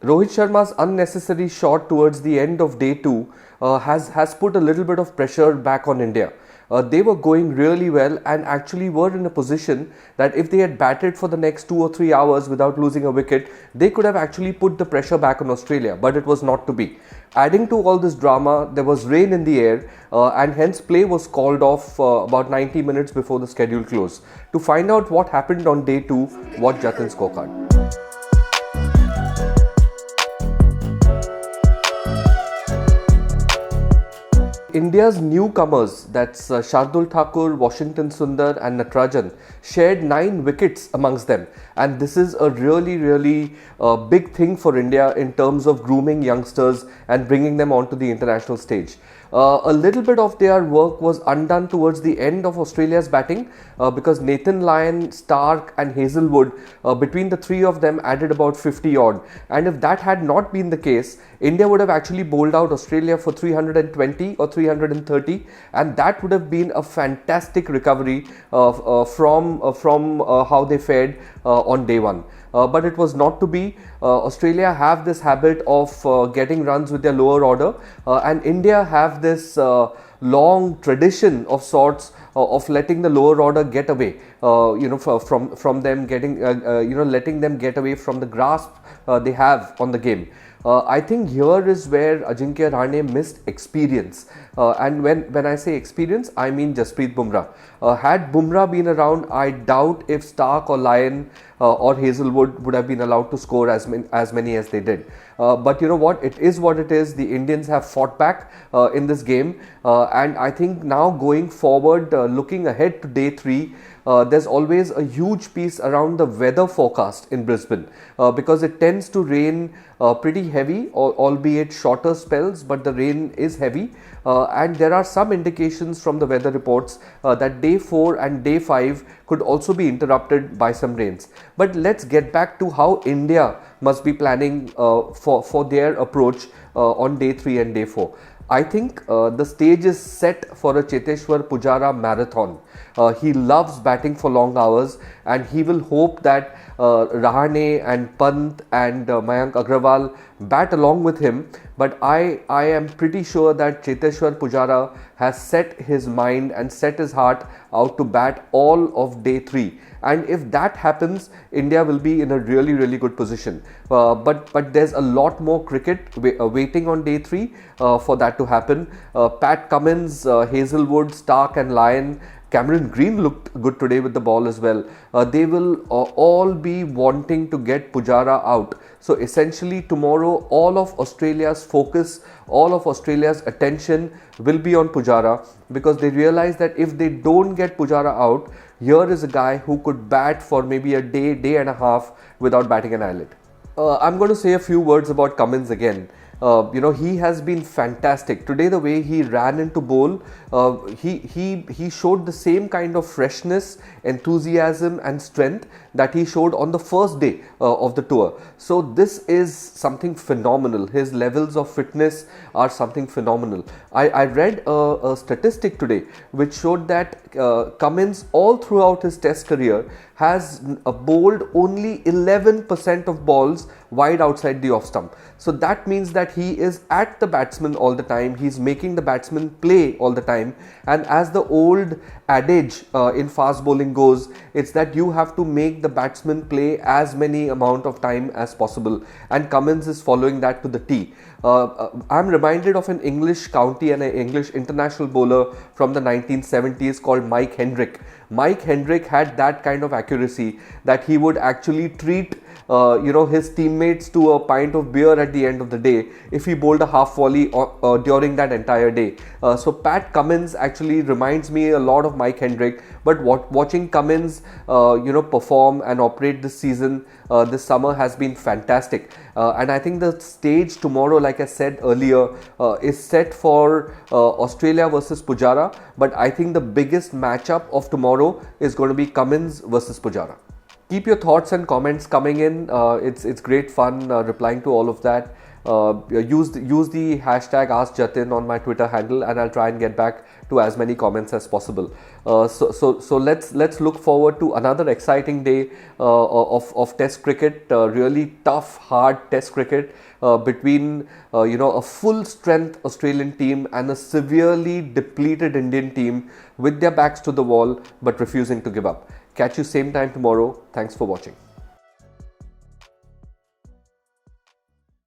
Rohit Sharma's unnecessary shot towards the end of day two has put a little bit of pressure back on India. They were going really well and actually were in a position that if they had batted for the next 2 or 3 hours without losing a wicket, they could have actually put the pressure back on Australia, but it was not to be. Adding to all this drama, there was rain in the air and hence play was called off about 90 minutes before the schedule close. To find out what happened on day 2, watch Jatin's scorecard. India's newcomers, that's Shardul Thakur, Washington Sundar and Natarajan, shared 9 wickets amongst them, and this is a really big thing for India in terms of grooming youngsters and bringing them onto the international stage. A little bit of their work was undone towards the end of Australia's batting because Nathan Lyon, Stark and Hazelwood, between the three of them added about 50 odd, and if that had not been the case, India would have actually bowled out Australia for 320 or 330, and that would have been a fantastic recovery from how they fared on day 1. But it was not to be. Australia have this habit of getting runs with their lower order, and India have this long tradition of sorts of letting the lower order get away, from them getting, letting them get away from the grasp they have on the game. I think here is where Ajinkya Rahane missed experience, and when I say experience, I mean Jasprit Bumrah. Had Bumrah been around, I doubt if Stark or Lyon or Hazelwood would have been allowed to score as many as they did. But you know what? It is what it is. The Indians have fought back in this game, and I think now going forward, looking ahead to day 3, there's always a huge piece around the weather forecast in Brisbane because it tends to rain pretty heavy, albeit shorter spells, but the rain is heavy, and there are some indications from the weather reports that day 4 and day 5 could also be interrupted by some rains. But let's get back to how India must be planning for their approach on day 3 and day 4. I think the stage is set for a Cheteshwar Pujara marathon. He loves batting for long hours, and he will hope that Rahane and Pant and Mayank Agrawal bat along with him. But I am pretty sure that Cheteshwar Pujara has set his mind and set his heart out to bat all of day 3. And if that happens, India will be in a really good position. But there's a lot more cricket waiting on day 3 for that to happen. Pat Cummins, Hazelwood, Stark and Lyon, Cameron Green looked good today with the ball as well. They will all be wanting to get Pujara out. So essentially tomorrow all of Australia's focus, all of Australia's attention will be on Pujara, because they realize that if they don't get Pujara out, here is a guy who could bat for maybe a day and a half without batting an eyelid. I'm going to say a few words about Cummins again. He has been fantastic. Today, the way he ran into bowl, he showed the same kind of freshness, enthusiasm and strength that he showed on the first day of the tour. So this is something phenomenal. His levels of fitness are something phenomenal. I read a statistic today which showed that Cummins all throughout his test career has bowled only 11% of balls wide outside the off stump. So that means that he is at the batsman all the time. He's making the batsman play all the time. And as the old adage in fast bowling goes, it's that you have to make the batsman play as many amount of time as possible. And Cummins is following that to the T. I'm reminded of an English county and an English international bowler from the 1970s called Mike Hendrick. Mike Hendrick had that kind of accuracy that he would actually treat his teammates to a pint of beer at the end of the day if he bowled a half volley during that entire day. So Pat Cummins actually reminds me a lot of Mike Hendrick. But watching Cummins perform and operate this season, this summer, has been fantastic. And I think the stage tomorrow, like I said earlier, is set for Australia versus Pujara. But I think the biggest matchup of tomorrow is going to be Cummins versus Pujara. Keep your thoughts and comments coming in. It's great fun replying to all of that. use the hashtag AskJatin on my Twitter handle, and I'll try and get back to as many comments as possible. So let's look forward to another exciting day of Test cricket. Really tough, hard Test cricket between a full strength Australian team and a severely depleted Indian team with their backs to the wall but refusing to give up. Catch you same time tomorrow. Thanks for watching.